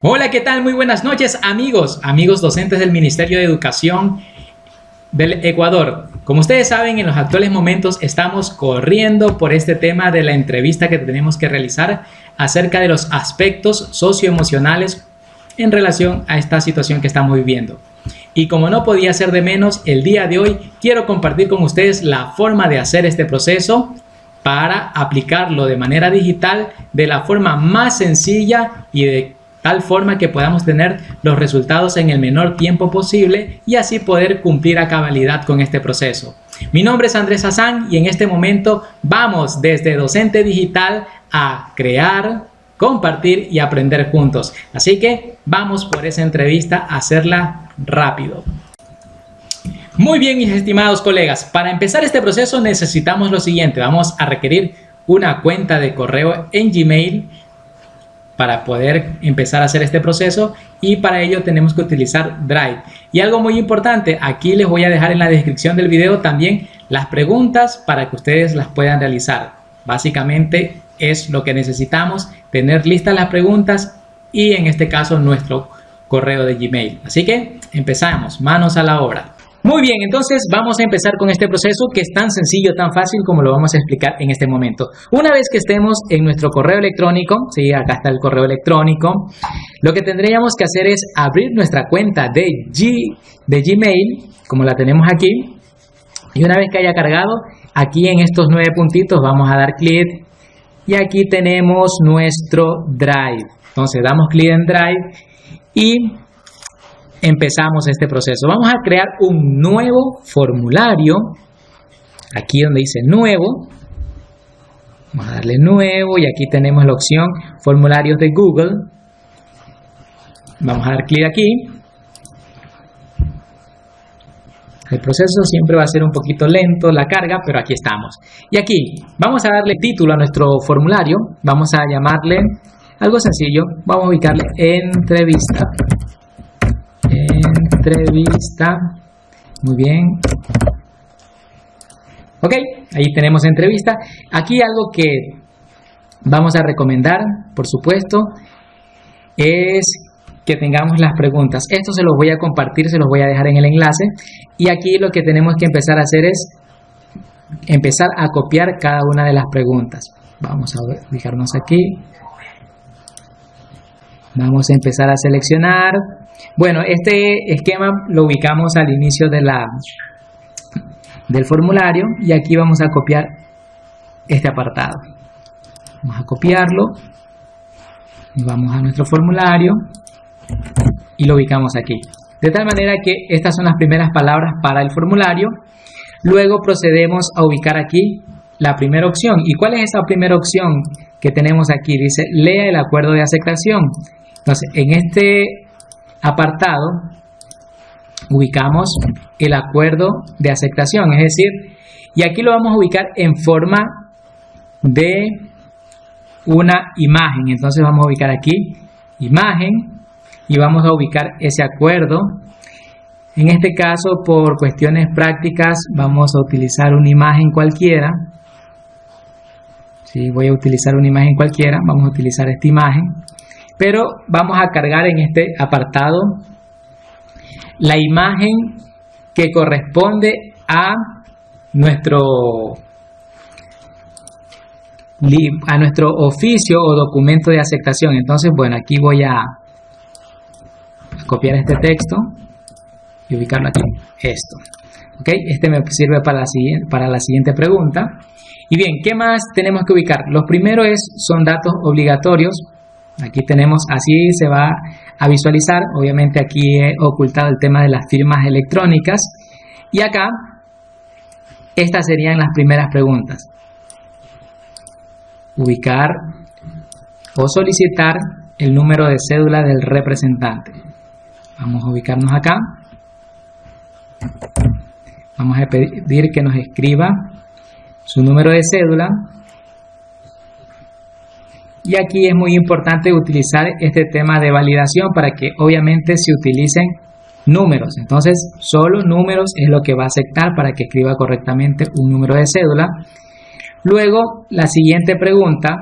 Hola, ¿qué tal? Muy buenas noches, amigos docentes del Ministerio de Educación del Ecuador. Como ustedes saben, en los actuales momentos estamos corriendo por este tema de la entrevista que tenemos que realizar acerca de los aspectos socioemocionales en relación a esta situación que estamos viviendo. Y como no podía ser de menos, el día de hoy quiero compartir con ustedes la forma de hacer este proceso para aplicarlo de manera digital de la forma más sencilla y de tal forma que podamos tener los resultados en el menor tiempo posible y así poder cumplir a cabalidad con este proceso. Mi nombre es Andrés Hassan y en este momento vamos desde Docente Digital a crear, compartir y aprender juntos. Así que vamos por esa entrevista a hacerla rápido. Muy bien, mis estimados colegas, para empezar este proceso necesitamos lo siguiente. Vamos a requerir una cuenta de correo en Gmail para poder empezar a hacer este proceso, y para ello tenemos que utilizar Drive. Y algo muy importante, aquí les voy a dejar en la descripción del video también las preguntas para que ustedes las puedan realizar. Básicamente es lo que necesitamos, tener listas las preguntas y en este caso nuestro correo de Gmail. Así que empezamos, manos a la obra. Muy bien, entonces vamos a empezar con este proceso que es tan sencillo, tan fácil como lo vamos a explicar en este momento. Una vez que estemos en nuestro correo electrónico, sí, acá está el correo electrónico, lo que tendríamos que hacer es abrir nuestra cuenta de Gmail, como la tenemos aquí, y una vez que haya cargado, aquí en estos 9 puntitos vamos a dar clic y aquí tenemos nuestro Drive. Entonces damos clic en Drive y empezamos este proceso. Vamos a crear un nuevo formulario. Aquí donde dice nuevo, vamos a darle nuevo y aquí tenemos la opción formularios de Google. Vamos a dar clic aquí. El proceso siempre va a ser un poquito lento la carga, pero aquí estamos. Y aquí vamos a darle título a nuestro formulario. Vamos a llamarle algo sencillo. Vamos a ubicarle entrevista. Entrevista. Muy bien. Ok, ahí tenemos entrevista. Aquí algo que vamos a recomendar, por supuesto, es que tengamos las preguntas. Esto se los voy a compartir, se los voy a dejar en el enlace. Y aquí lo que tenemos que empezar a hacer es empezar a copiar cada una de las preguntas. Vamos a fijarnos aquí. Vamos a empezar a seleccionar. Bueno, este esquema lo ubicamos al inicio del formulario y aquí vamos a copiar este apartado. Vamos a copiarlo y vamos a nuestro formulario y lo ubicamos aquí. De tal manera que estas son las primeras palabras para el formulario. Luego procedemos a ubicar aquí la primera opción. ¿Y cuál es esa primera opción que tenemos aquí? Dice, lea el acuerdo de aceptación. Entonces, en este apartado ubicamos el acuerdo de aceptación, es decir, y aquí lo vamos a ubicar en forma de una imagen. Entonces vamos a ubicar aquí imagen y vamos a ubicar ese acuerdo. En este caso, por cuestiones prácticas, vamos a utilizar una imagen cualquiera. Sí, voy a utilizar una imagen cualquiera, vamos a utilizar esta imagen. Pero vamos a cargar en este apartado la imagen que corresponde a nuestro oficio o documento de aceptación. Entonces, bueno, aquí voy a copiar este texto y ubicarlo aquí. Esto. ¿Ok? Este me sirve para la siguiente pregunta. Y bien, ¿qué más tenemos que ubicar? Los primeros son datos obligatorios. Aquí tenemos, así se va a visualizar. Obviamente aquí he ocultado el tema de las firmas electrónicas. Y acá, estas serían las primeras preguntas. Ubicar o solicitar el número de cédula del representante. Vamos a ubicarnos acá. Vamos a pedir que nos escriba su número de cédula. Y aquí es muy importante utilizar este tema de validación para que obviamente se utilicen números. Entonces, solo números es lo que va a aceptar para que escriba correctamente un número de cédula. Luego, la siguiente pregunta,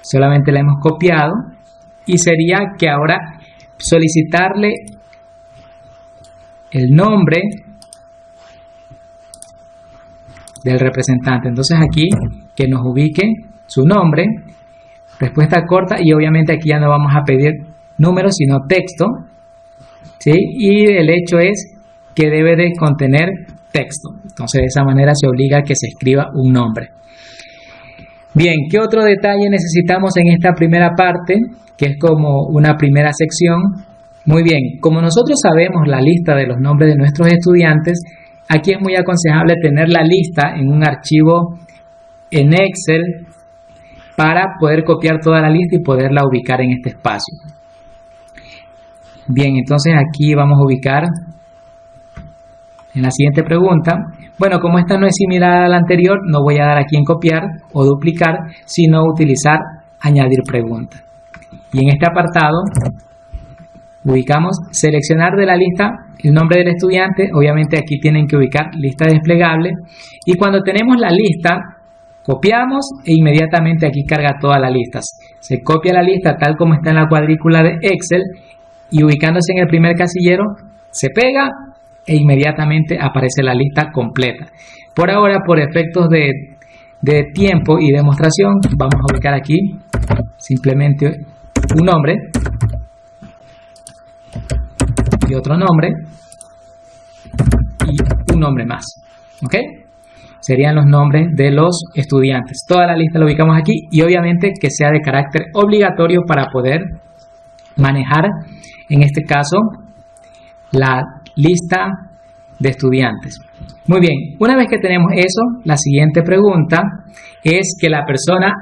solamente la hemos copiado y sería que ahora solicitarle el nombre del representante. Entonces aquí que nos ubique su nombre, respuesta corta, y obviamente aquí ya no vamos a pedir números sino texto, ¿sí? Y el hecho es que debe de contener texto. Entonces de esa manera se obliga a que se escriba un nombre. Bien, ¿qué otro detalle necesitamos en esta primera parte? Que es como una primera sección. Muy bien, como nosotros sabemos la lista de los nombres de nuestros estudiantes, aquí es muy aconsejable tener la lista en un archivo en Excel para poder copiar toda la lista y poderla ubicar en este espacio. Bien, entonces aquí vamos a ubicar en la siguiente pregunta. Bueno, como esta no es similar a la anterior, no voy a dar aquí en copiar o duplicar, sino utilizar añadir pregunta. Y en este apartado ubicamos seleccionar de la lista el nombre del estudiante. Obviamente aquí tienen que ubicar lista desplegable. Y cuando tenemos la lista, copiamos e inmediatamente aquí carga todas las listas. Se copia la lista tal como está en la cuadrícula de Excel y ubicándose en el primer casillero, se pega e inmediatamente aparece la lista completa. Por ahora, por efectos de tiempo y demostración, vamos a ubicar aquí simplemente un nombre y otro nombre y un nombre más. ¿Ok? Serían los nombres de los estudiantes. Toda la lista la ubicamos aquí y obviamente que sea de carácter obligatorio para poder manejar, en este caso, la lista de estudiantes. Muy bien, una vez que tenemos eso, la siguiente pregunta es que la persona,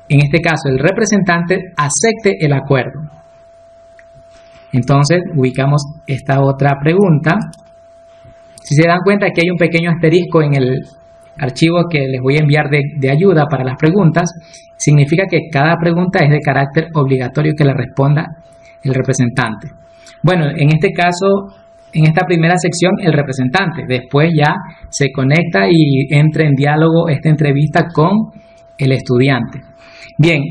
en este caso el representante, acepte el acuerdo. Entonces ubicamos esta otra pregunta. Si se dan cuenta que hay un pequeño asterisco en el archivo que les voy a enviar de ayuda para las preguntas, significa que cada pregunta es de carácter obligatorio que le responda el representante. Bueno, en este caso, en esta primera sección, el representante. Después ya se conecta y entra en diálogo esta entrevista con el estudiante. Bien,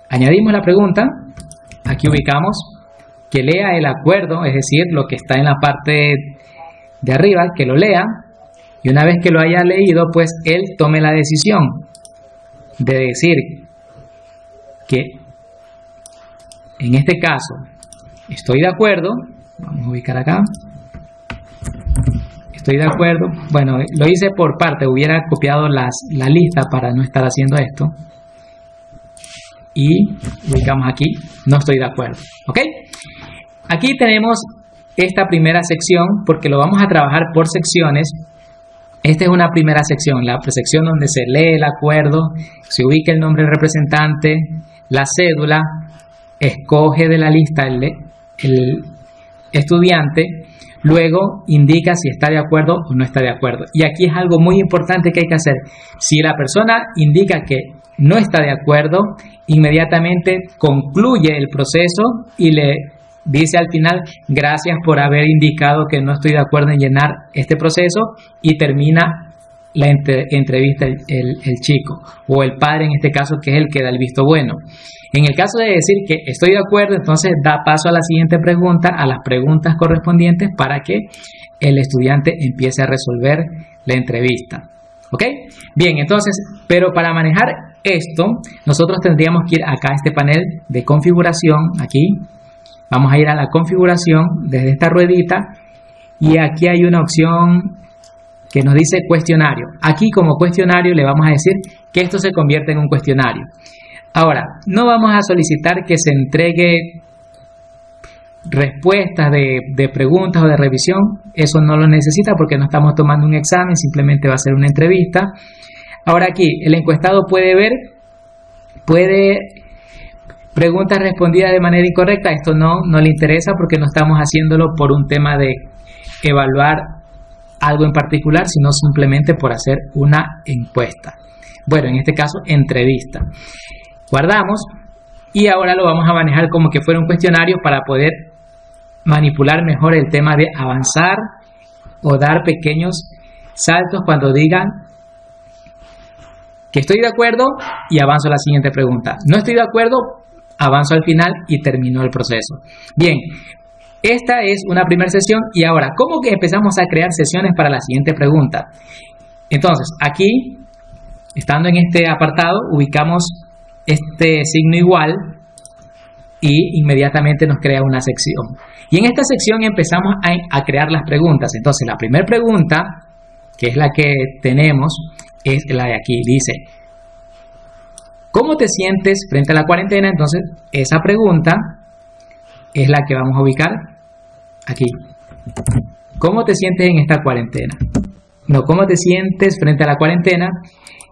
añadimos la pregunta. Aquí ubicamos que lea el acuerdo, es decir, lo que está en la parte de arriba, que lo lea. Y una vez que lo haya leído, pues él tome la decisión de decir que en este caso estoy de acuerdo. Vamos a ubicar acá. Estoy de acuerdo. Bueno, lo hice por parte. Hubiera copiado la lista para no estar haciendo esto. Y ubicamos aquí. No estoy de acuerdo. ¿Ok? Aquí tenemos esta primera sección porque lo vamos a trabajar por secciones. Esta es una primera sección. La sección donde se lee el acuerdo, se ubica el nombre del representante, la cédula, escoge de la lista el estudiante, luego indica si está de acuerdo o no está de acuerdo. Y aquí es algo muy importante que hay que hacer. Si la persona indica que no está de acuerdo, inmediatamente concluye el proceso y le dice al final, gracias por haber indicado que no estoy de acuerdo en llenar este proceso, y termina la entrevista el chico o el padre, en este caso, que es el que da el visto bueno. En el caso de decir que estoy de acuerdo, entonces da paso a la siguiente pregunta, a las preguntas correspondientes para que el estudiante empiece a resolver la entrevista. ¿Ok? Bien, entonces, pero para manejar esto, nosotros tendríamos que ir acá a este panel de configuración, aquí. Vamos a ir a la configuración desde esta ruedita y aquí hay una opción que nos dice cuestionario. Aquí como cuestionario le vamos a decir que esto se convierte en un cuestionario. Ahora, no vamos a solicitar que se entregue respuestas de preguntas o de revisión. Eso no lo necesita porque no estamos tomando un examen, simplemente va a ser una entrevista. Ahora aquí, el encuestado puede preguntas respondidas de manera incorrecta. Esto no le interesa porque no estamos haciéndolo por un tema de evaluar algo en particular, sino simplemente por hacer una encuesta. Bueno, en este caso, entrevista. Guardamos y ahora lo vamos a manejar como que fuera un cuestionario para poder manipular mejor el tema de avanzar o dar pequeños saltos cuando digan que estoy de acuerdo y avanzo a la siguiente pregunta. No estoy de acuerdo, avanzo al final y terminó el proceso. Bien, esta es una primera sesión y ahora, ¿cómo que empezamos a crear sesiones para la siguiente pregunta? Entonces, aquí, estando en este apartado, ubicamos este signo igual y inmediatamente nos crea una sección. Y en esta sección empezamos a crear las preguntas. Entonces, la primera pregunta, que es la que tenemos, es la de aquí. Dice, ¿cómo te sientes frente a la cuarentena? Entonces, esa pregunta es la que vamos a ubicar aquí. ¿Cómo te sientes en esta cuarentena? No, ¿cómo te sientes frente a la cuarentena?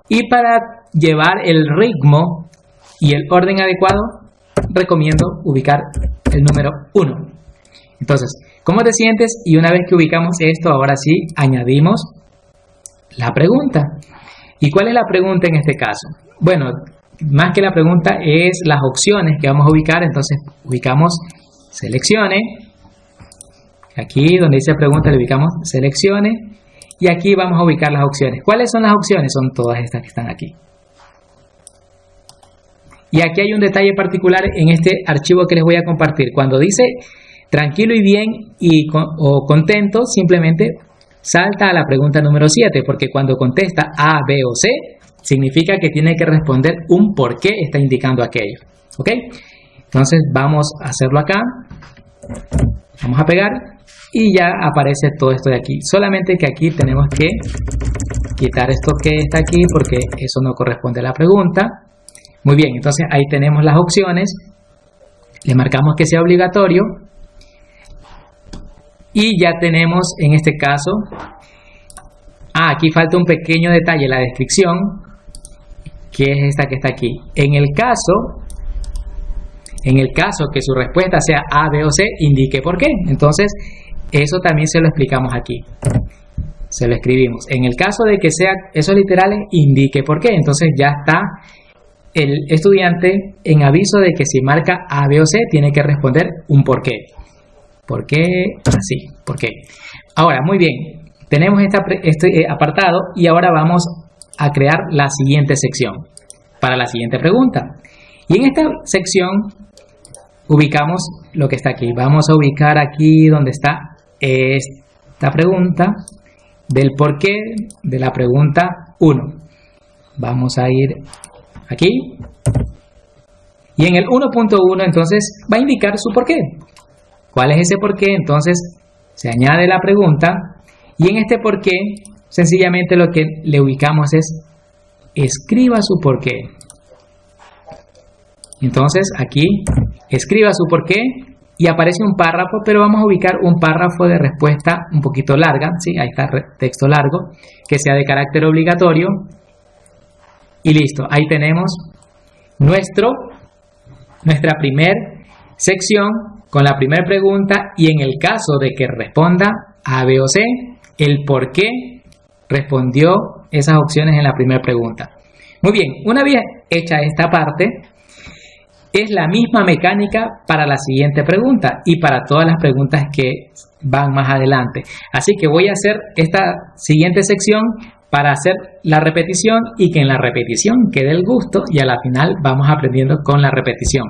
Y para llevar el ritmo y el orden adecuado, recomiendo ubicar el número 1. Entonces, ¿cómo te sientes? Y una vez que ubicamos esto, ahora sí, añadimos la pregunta. ¿Y cuál es la pregunta en este caso? Bueno, más que la pregunta es las opciones que vamos a ubicar. Entonces, ubicamos seleccione. Aquí donde dice pregunta le ubicamos seleccione. Y aquí vamos a ubicar las opciones. ¿Cuáles son las opciones? Son todas estas que están aquí. Y aquí hay un detalle particular en este archivo que les voy a compartir. Cuando dice tranquilo y bien o contento, simplemente salta a la pregunta número 7, porque cuando contesta A, B o C, significa que tiene que responder un por qué está indicando aquello. ¿Ok? Entonces vamos a hacerlo acá. Vamos a pegar y ya aparece todo esto de aquí. Solamente que aquí tenemos que quitar esto que está aquí porque eso no corresponde a la pregunta. Muy bien, entonces ahí tenemos las opciones. Le marcamos que sea obligatorio. Y ya tenemos en este caso, aquí falta un pequeño detalle, la descripción, que es esta que está aquí. En el caso que su respuesta sea A, B o C, indique por qué. Entonces, eso también se lo explicamos aquí. Se lo escribimos. En el caso de que sea esos literales, indique por qué. Entonces ya está el estudiante en aviso de que si marca A, B o C, tiene que responder un por qué. ¿Por qué? Así, ¿por qué? Ahora, muy bien, tenemos este apartado y ahora vamos a crear la siguiente sección para la siguiente pregunta. Y en esta sección ubicamos lo que está aquí. Vamos a ubicar aquí donde está esta pregunta del por qué de la pregunta 1. Vamos a ir aquí. Y en el 1.1 entonces va a indicar su por qué. ¿Cuál es ese por qué? Entonces se añade la pregunta y en este por qué sencillamente lo que le ubicamos es escriba su por qué. Entonces aquí escriba su por qué y aparece un párrafo, pero vamos a ubicar un párrafo de respuesta un poquito larga, ¿sí? Ahí está texto largo, que sea de carácter obligatorio y listo. Ahí tenemos nuestra primer sección con la primera pregunta y en el caso de que responda A, B o C, el por qué respondió esas opciones en la primera pregunta. Muy bien, una vez hecha esta parte, es la misma mecánica para la siguiente pregunta y para todas las preguntas que van más adelante. Así que voy a hacer esta siguiente sección para hacer la repetición y que en la repetición quede el gusto y a la final vamos aprendiendo con la repetición.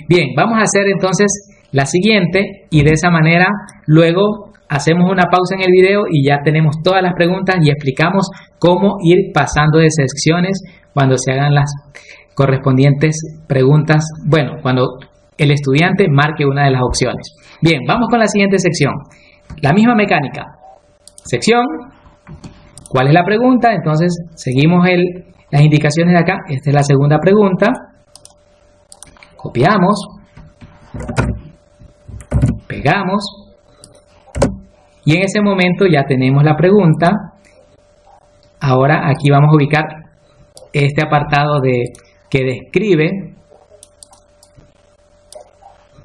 Bien, vamos a hacer entonces la siguiente y de esa manera luego hacemos una pausa en el video y ya tenemos todas las preguntas y explicamos cómo ir pasando de secciones cuando se hagan las correspondientes preguntas, bueno, cuando el estudiante marque una de las opciones. Bien, vamos con la siguiente sección. La misma mecánica. Sección, ¿cuál es la pregunta? Entonces seguimos las indicaciones de acá. Esta es la segunda pregunta. Copiamos. Pegamos y en ese momento ya tenemos la pregunta. Ahora aquí vamos a ubicar este apartado que describe.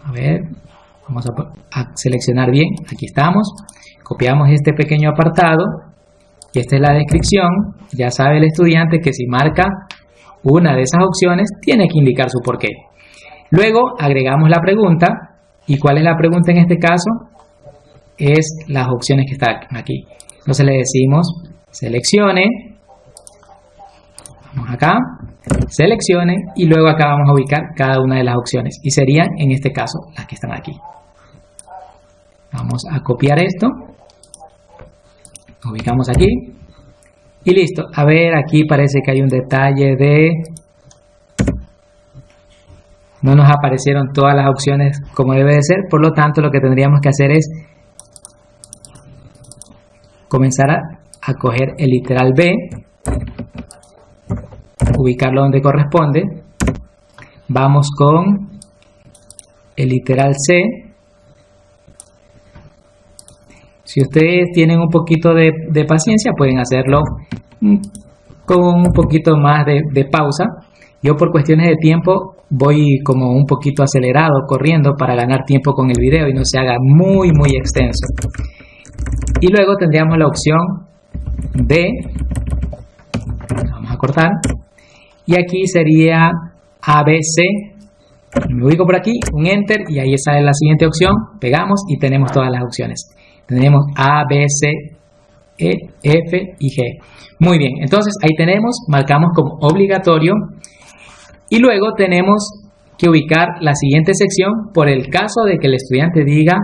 A ver, vamos a seleccionar bien. Aquí estamos. Copiamos este pequeño apartado y esta es la descripción. Ya sabe el estudiante que si marca una de esas opciones tiene que indicar su porqué. Luego agregamos la pregunta. ¿Y cuál es la pregunta en este caso? Es las opciones que están aquí. Entonces le decimos seleccione. Vamos acá. seleccione y luego acá vamos a ubicar cada una de las opciones y serían en este caso las que están aquí. Vamos a copiar esto, ubicamos aquí y listo. A ver, aquí parece que hay un detalle de... no nos aparecieron todas las opciones como debe de ser, por lo tanto lo que tendríamos que hacer es comenzar a coger el literal B, ubicarlo donde corresponde, vamos con el literal C. Si ustedes tienen un poquito de paciencia pueden hacerlo con un poquito más de pausa. Yo por cuestiones de tiempo voy como un poquito acelerado, corriendo para ganar tiempo con el video y no se haga muy extenso. Y luego tendríamos la opción D, vamos a cortar, y aquí sería ABC, me ubico por aquí, un Enter y ahí sale la siguiente opción, pegamos y tenemos todas las opciones. Tendremos A, B, C, E, F y G. Muy bien, entonces ahí tenemos, marcamos como obligatorio. Y luego tenemos que ubicar la siguiente sección por el caso de que el estudiante diga,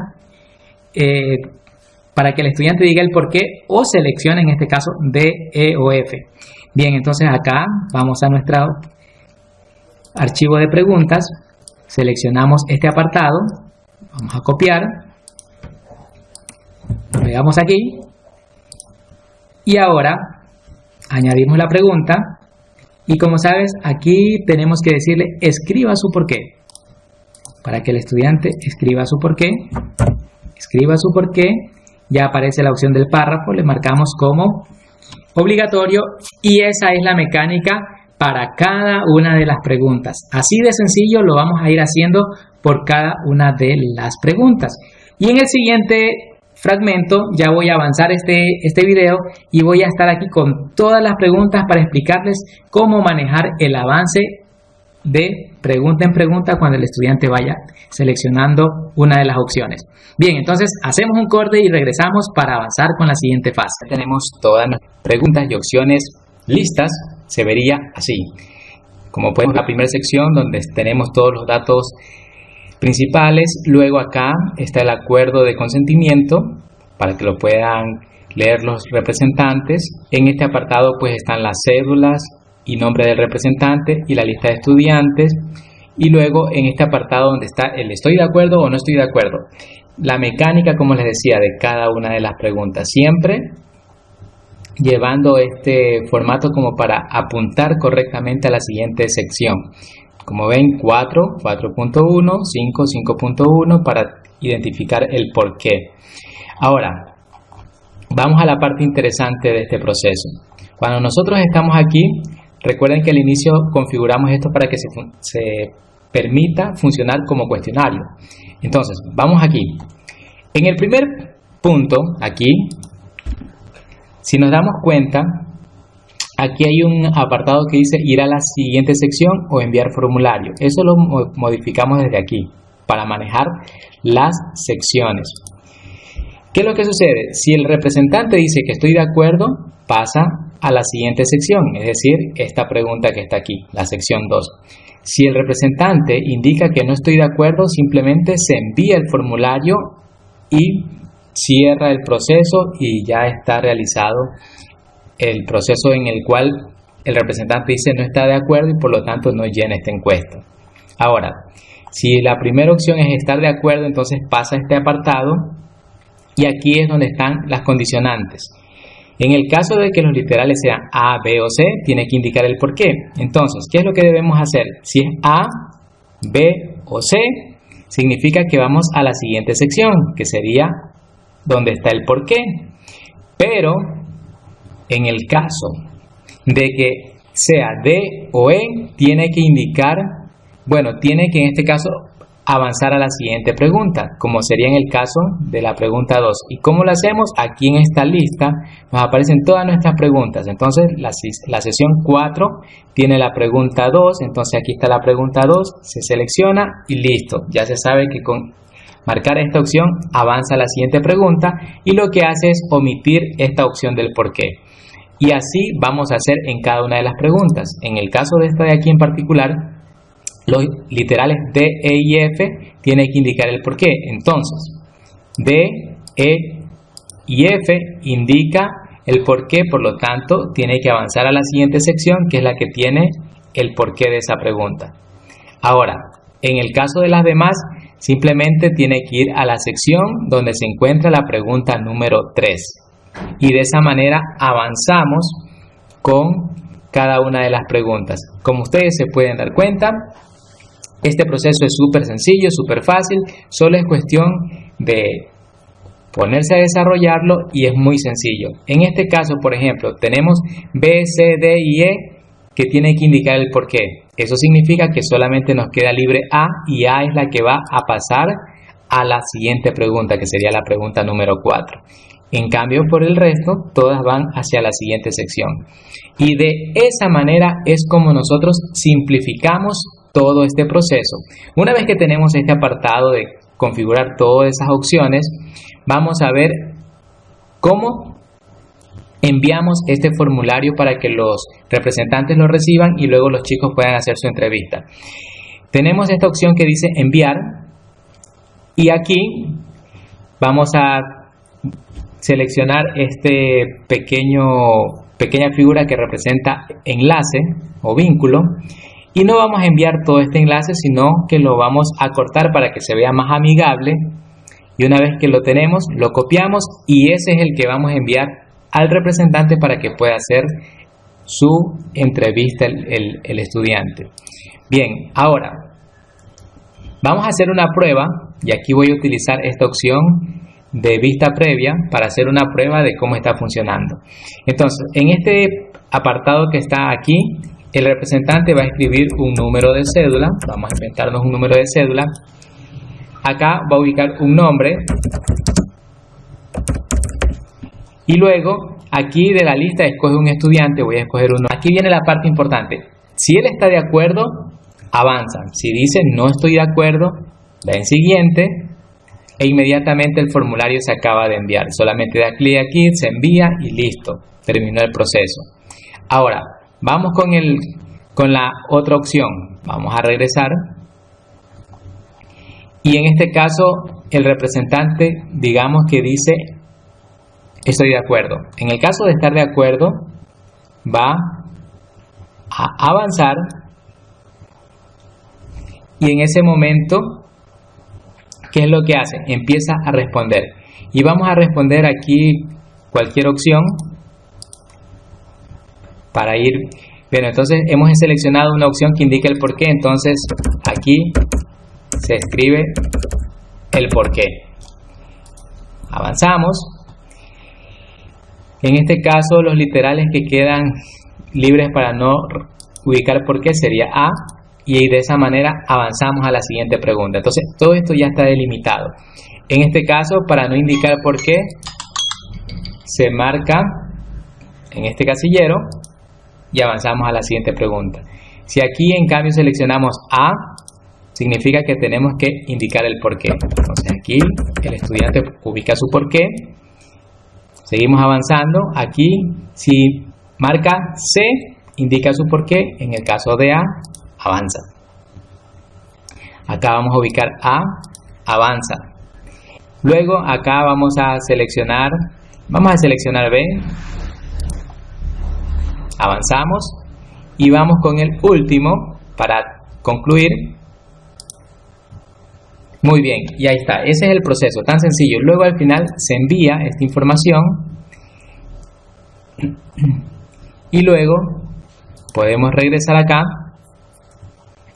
para que el estudiante diga el por qué o seleccione en este caso D, E o F. Bien, entonces acá vamos a nuestro archivo de preguntas, seleccionamos este apartado, vamos a copiar, lo pegamos aquí y ahora añadimos la pregunta. Y como sabes, aquí tenemos que decirle escriba su porqué. Para que el estudiante escriba su porqué, ya aparece la opción del párrafo, le marcamos como obligatorio y esa es la mecánica para cada una de las preguntas. Así de sencillo lo vamos a ir haciendo por cada una de las preguntas. Y en el siguiente fragmento ya voy a avanzar este video y voy a estar aquí con todas las preguntas para explicarles cómo manejar el avance de pregunta en pregunta cuando el estudiante vaya seleccionando una de las opciones. Bien, entonces hacemos un corte y regresamos para avanzar con la siguiente fase. Tenemos todas las preguntas y opciones listas, se vería así. Como podemos ver, la primera sección donde tenemos todos los datos principales, luego acá está el acuerdo de consentimiento para que lo puedan leer los representantes. En este apartado pues están las cédulas y nombre del representante y la lista de estudiantes, y luego en este apartado donde está el estoy de acuerdo o no estoy de acuerdo, la mecánica, como les decía, de cada una de las preguntas, siempre llevando este formato como para apuntar correctamente a la siguiente sección. Como ven, 4, 4.1, 5, 5.1 para identificar el porqué. Ahora, vamos a la parte interesante de este proceso. Cuando nosotros estamos aquí, recuerden que al inicio configuramos esto para que se permita funcionar como cuestionario. Entonces, vamos aquí. En el primer punto, aquí, si nos damos cuenta, aquí hay un apartado que dice ir a la siguiente sección o enviar formulario. Eso lo modificamos desde aquí para manejar las secciones. ¿Qué es lo que sucede? Si el representante dice que estoy de acuerdo, pasa a la siguiente sección, es decir, esta pregunta que está aquí, la sección 2. Si el representante indica que no estoy de acuerdo, simplemente se envía el formulario y cierra el proceso y ya está realizado el proceso en el cual el representante dice no está de acuerdo y por lo tanto no llena esta encuesta. Ahora, si la primera opción es estar de acuerdo, entonces pasa a este apartado y aquí es donde están las condicionantes. En el caso de que los literales sean A, B o C, tiene que indicar el por qué. Entonces, ¿qué es lo que debemos hacer? Si es A, B o C, significa que vamos a la siguiente sección, que sería donde está el por qué. Pero en el caso de que sea D o E, tiene que indicar, bueno, tiene que en este caso avanzar a la siguiente pregunta, como sería en el caso de la pregunta 2. ¿Y cómo lo hacemos? Aquí en esta lista nos aparecen todas nuestras preguntas. Entonces la sesión 4 tiene la pregunta 2, entonces aquí está la pregunta 2, se selecciona y listo. Ya se sabe que con marcar esta opción avanza a la siguiente pregunta y lo que hace es omitir esta opción del por qué. Y así vamos a hacer en cada una de las preguntas. En el caso de esta de aquí en particular, los literales D, E y F tienen que indicar el porqué. Entonces, D, E y F indica el porqué, por lo tanto, tiene que avanzar a la siguiente sección, que es la que tiene el porqué de esa pregunta. Ahora, en el caso de las demás, simplemente tiene que ir a la sección donde se encuentra la pregunta número 3. Y de esa manera avanzamos con cada una de las preguntas. Como ustedes se pueden dar cuenta, este proceso es súper sencillo, súper fácil, solo es cuestión de ponerse a desarrollarlo y es muy sencillo. En este caso, por ejemplo, tenemos B, C, D y E que tienen que indicar el porqué. Eso significa que solamente nos queda libre A y A es la que va a pasar a la siguiente pregunta, que sería la pregunta número 4. En cambio, por el resto, todas van hacia la siguiente sección. Y de esa manera es como nosotros simplificamos todo este proceso. Una vez que tenemos este apartado de configurar todas esas opciones, vamos a ver cómo enviamos este formulario para que los representantes lo reciban y luego los chicos puedan hacer su entrevista. Tenemos esta opción que dice enviar y aquí vamos a seleccionar este pequeña figura que representa enlace o vínculo y no vamos a enviar todo este enlace, sino que lo vamos a cortar para que se vea más amigable y una vez que lo tenemos lo copiamos y ese es el que vamos a enviar al representante para que pueda hacer su entrevista el estudiante. Bien, ahora vamos a hacer una prueba y aquí voy a utilizar esta opción de vista previa para hacer una prueba de cómo está funcionando. Entonces, en este apartado que está aquí, el representante va a escribir un número de cédula. Vamos a inventarnos un número de cédula. Acá va a ubicar un nombre. Y luego, aquí de la lista escoge un estudiante. Voy a escoger uno. Aquí viene la parte importante. Si él está de acuerdo, avanza. Si dice no estoy de acuerdo, da en siguiente. E inmediatamente el formulario se acaba de enviar. Solamente da clic aquí, se envía y listo. Terminó el proceso. Ahora, vamos con la otra opción. Vamos a regresar. Y en este caso, el representante, digamos que dice, estoy de acuerdo. En el caso de estar de acuerdo, va a avanzar. Y en ese momento, ¿qué es lo que hace? Empieza a responder. Y vamos a responder aquí cualquier opción para ir. Bueno, entonces hemos seleccionado una opción que indica el porqué. Entonces aquí se escribe el porqué. Avanzamos. En este caso los literales que quedan libres para no ubicar porqué sería A. Y de esa manera avanzamos a la siguiente pregunta. Entonces todo esto ya está delimitado. En este caso, para no indicar por qué, se marca en este casillero y avanzamos a la siguiente pregunta. Si aquí en cambio seleccionamos A, significa que tenemos que indicar el porqué. Entonces aquí el estudiante ubica su porqué. Seguimos avanzando. Aquí si marca C, indica su porqué. En el caso de A, avanza. Acá vamos a ubicar A, avanza. Luego acá vamos a seleccionar B, avanzamos y vamos con el último para concluir. Muy bien, y ahí está, ese es el proceso, tan sencillo. Luego al final se envía esta información y luego podemos regresar acá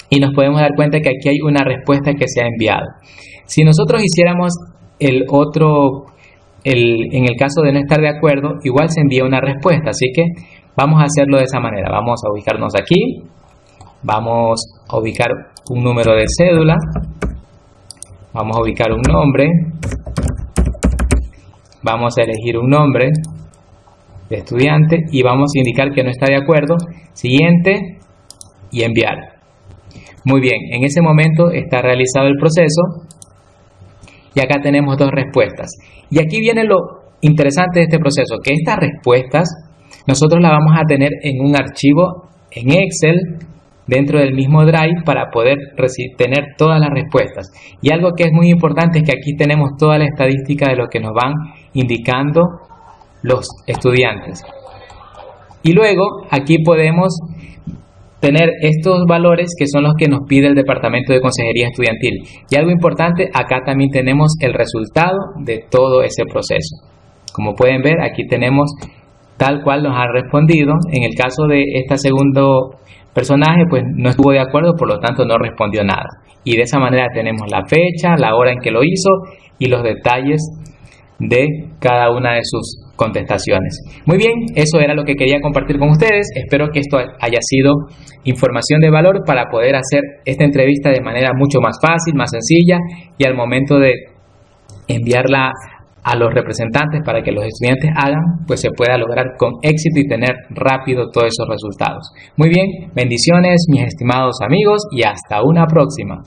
y nos podemos dar cuenta que aquí hay una respuesta que se ha enviado. Si nosotros hiciéramos en el caso de no estar de acuerdo, igual se envía una respuesta, así que vamos a hacerlo de esa manera. Vamos a ubicarnos aquí, vamos a ubicar un número de cédula, vamos a ubicar un nombre, vamos a elegir un nombre de estudiante y vamos a indicar que no está de acuerdo, siguiente y enviar. Muy bien, en ese momento está realizado el proceso y acá tenemos dos respuestas. Y aquí viene lo interesante de este proceso, que estas respuestas nosotros la vamos a tener en un archivo en Excel dentro del mismo Drive para poder tener todas las respuestas. Y algo que es muy importante es que aquí tenemos toda la estadística de lo que nos van indicando los estudiantes. Y luego aquí podemos tener estos valores que son los que nos pide el Departamento de Consejería Estudiantil. Y algo importante, acá también tenemos el resultado de todo ese proceso. Como pueden ver, aquí tenemos tal cual nos han respondido. En el caso de este segundo personaje, pues no estuvo de acuerdo, por lo tanto no respondió nada. Y de esa manera tenemos la fecha, la hora en que lo hizo y los detalles de cada una de sus contestaciones. Muy bien, eso era lo que quería compartir con ustedes. Espero que esto haya sido información de valor para poder hacer esta entrevista de manera mucho más fácil, más sencilla, y al momento de enviarla a los representantes para que los estudiantes hagan, pues se pueda lograr con éxito y tener rápido todos esos resultados. Muy bien, bendiciones mis estimados amigos y hasta una próxima.